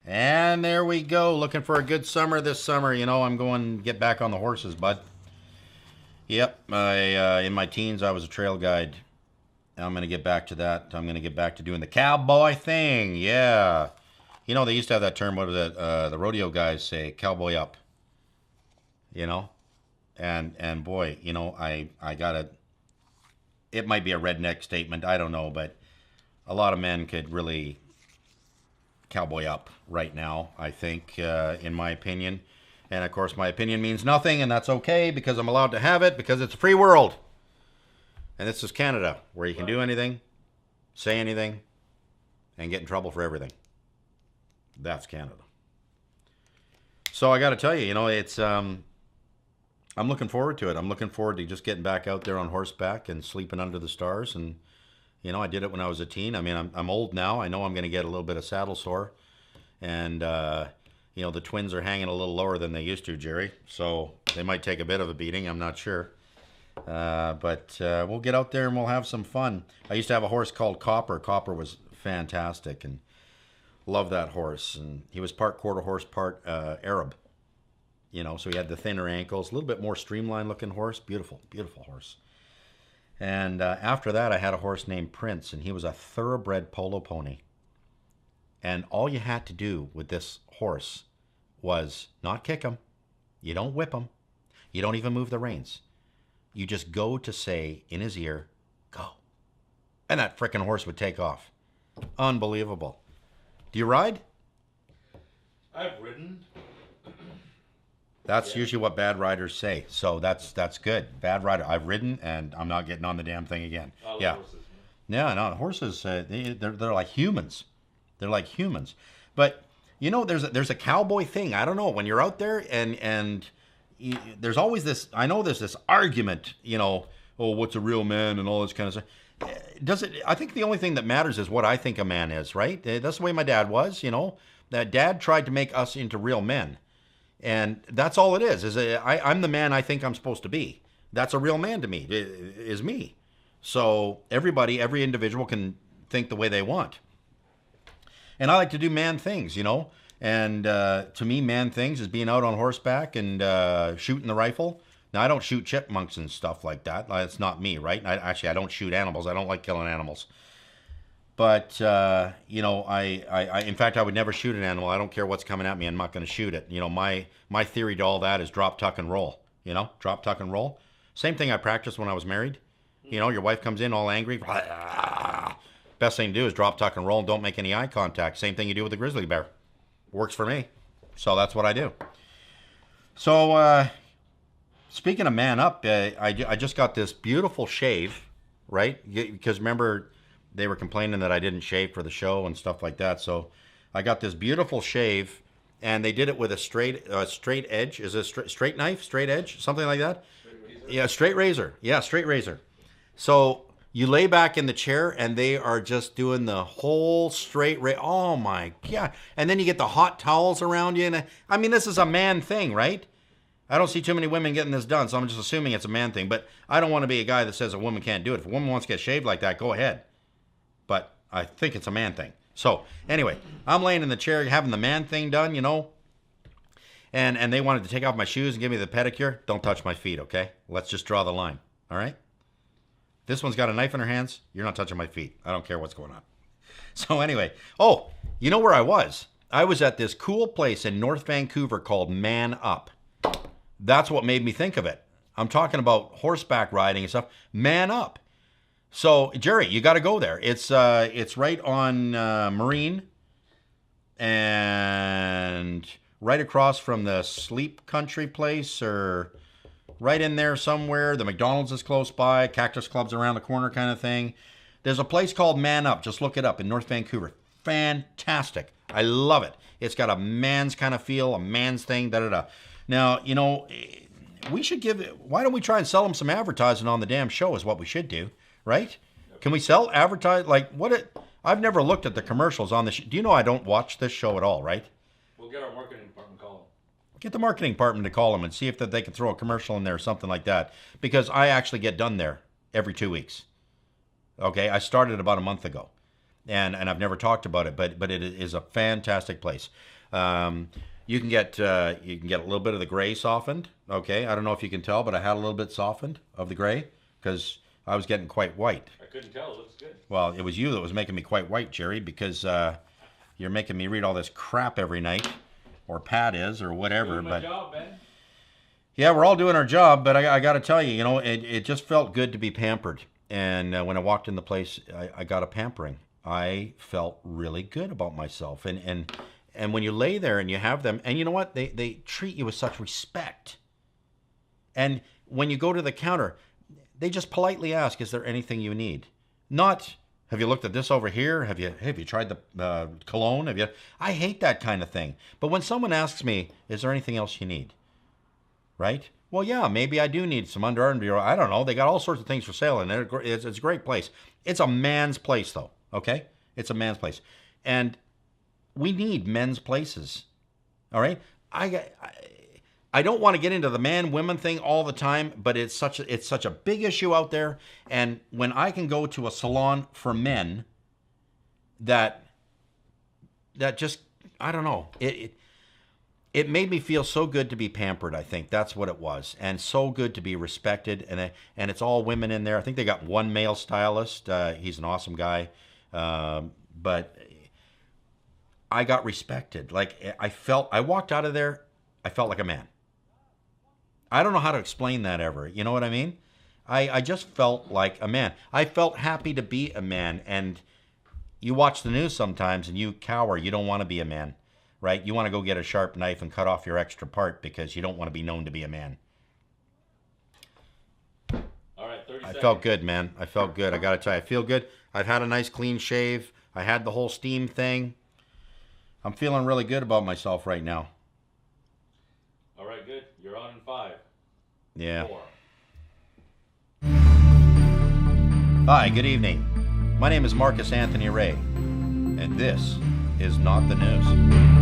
And there we go. Looking for a good summer this summer. You know, I'm going to get back on the horses, bud. Yep. In my teens, I was a trail guide. I'm going to get back to that. I'm going to get back to doing the cowboy thing. Yeah. You know, they used to have that term, what was it? The rodeo guys say, cowboy up. You know? And boy, you know, I got to, it might be a redneck statement. I don't know, but a lot of men could really cowboy up right now, I think, in my opinion. And of course, my opinion means nothing, and that's okay because I'm allowed to have it because it's a free world. And this is Canada, where you can do anything, say anything, and get in trouble for everything. That's Canada. So I got to tell you, you know, it's I'm looking forward to it. I'm looking forward to just getting back out there on horseback and sleeping under the stars. And you know, I did it when I was a teen. I mean, I'm old now. I know I'm going to get a little bit of saddle sore, and you know, the twins are hanging a little lower than they used to, Jerry. So they might take a bit of a beating. I'm not sure. But we'll get out there and we'll have some fun. I used to have a horse called Copper. Copper was fantastic and loved that horse. And he was part quarter horse, part Arab. You know, so he had the thinner ankles, a little bit more streamlined looking horse. Beautiful, beautiful horse. And after that, I had a horse named Prince, and he was a thoroughbred polo pony. And all you had to do with this horse was not kick him. You don't whip him. You don't even move the reins. You just go to say in his ear, go. And that frickin' horse would take off. Unbelievable. Do you ride? I've ridden. That's usually what bad riders say. So that's good. Bad rider. I've ridden and I'm not getting on the damn thing again. Yeah. Horses, Yeah, no, horses, they're like humans. They're like humans. But, you know, there's a cowboy thing. I don't know. When you're out there and there's always this, I know there's this argument, you know, oh, what's a real man and all this kind of stuff. I think the only thing that matters is what I think a man is, right? That's the way my dad was, you know. That dad tried to make us into real men. And that's all it is I'm the man I think I'm supposed to be. That's a real man to me, is me. So every individual can think the way they want. And I like to do man things, you know. And to me, man things is being out on horseback and shooting the rifle. Now, I don't shoot chipmunks and stuff like that. That's not me, right? I don't shoot animals. I don't like killing animals. But, you know, in fact, I would never shoot an animal. I don't care what's coming at me. I'm not going to shoot it. You know, my theory to all that is drop, tuck, and roll. You know, drop, tuck, and roll. Same thing I practiced when I was married. You know, your wife comes in all angry. Best thing to do is drop, tuck, and roll and don't make any eye contact. Same thing you do with a grizzly bear. Works for me. So that's what I do. So, speaking of man up, I just got this beautiful shave, right? Because remember, they were complaining that I didn't shave for the show and stuff like that. So I got this beautiful shave, and they did it with a straight edge. Is it a straight knife, straight edge, something like that? Yeah, straight razor. Yeah, straight razor. So you lay back in the chair, and they are just doing the whole straight razor. Oh, my God. And then you get the hot towels around you. And I mean, this is a man thing, right? I don't see too many women getting this done, so I'm just assuming it's a man thing. But I don't want to be a guy that says a woman can't do it. If a woman wants to get shaved like that, go ahead. But I think it's a man thing. So anyway, I'm laying in the chair having the man thing done, you know. And they wanted to take off my shoes and give me the pedicure. Don't touch my feet, okay? Let's just draw the line, all right? This one's got a knife in her hands. You're not touching my feet. I don't care what's going on. So anyway, oh, you know where I was? I was at this cool place in North Vancouver called Man Up. That's what made me think of it. I'm talking about horseback riding and stuff. Man Up. So, Jerry, you got to go there. It's right on Marine and right across from the Sleep Country place, or right in there somewhere. The McDonald's is close by. Cactus Club's around the corner kind of thing. There's a place called Man Up. Just look it up in North Vancouver. Fantastic. I love it. It's got a man's kind of feel, a man's thing, da-da-da. Now, you know, we should why don't we try and sell them some advertising on the damn show is what we should do. Right? Can we sell advertise like I've never looked at the commercials on this. Do you know I don't watch this show at all, right? We'll get our marketing department to call them. Get the marketing department to call them and see if they can throw a commercial in there or something like that. Because I actually get done there every 2 weeks. Okay, I started about a month ago. and I've never talked about it, but it is a fantastic place. You can get a little bit of the gray softened. Okay, I don't know if you can tell, but I had a little bit softened of the gray because I was getting quite white. I couldn't tell. It looks good. Well, it was you that was making me quite white, Jerry, because you're making me read all this crap every night, or Pat is, or whatever. Doing my But job, Ben. yeah, we're all doing our job, but I got to tell you, it just felt good to be pampered. And when I walked in the place, I got a pampering. I felt really good about myself. And when you lay there and you have them, and you know what? They treat you with such respect. And when you go to the counter, they just politely ask, is there anything you need? Not, have you looked at this over here? Have you tried the cologne? I hate that kind of thing. But when someone asks me, is there anything else you need? Right? Well, yeah, maybe I do need some Under Armour. I don't know. They got all sorts of things for sale in there. It's a great place. It's a man's place, though. Okay? It's a man's place. And we need men's places. All right? I don't want to get into the man-women thing all the time, but it's such a big issue out there. And when I can go to a salon for men that just, I don't know, it made me feel so good to be pampered. I think that's what it was, and so good to be respected. And it's all women in there. I think they got one male stylist. He's an awesome guy, but I got respected. Like I walked out of there, I felt like a man. I don't know how to explain that ever. You know what I mean? I just felt like a man. I felt happy to be a man. And you watch the news sometimes and you cower. You don't want to be a man. Right? You want to go get a sharp knife and cut off your extra part because you don't want to be known to be a man. All right, 30 seconds. I felt good, man. I felt good. I got to tell you, I feel good. I've had a nice clean shave. I had the whole steam thing. I'm feeling really good about myself right now. All right, good. You're on in 5. Yeah. 4. Hi, good evening. My name is Marcus Anthony Ray, and this is Not the News.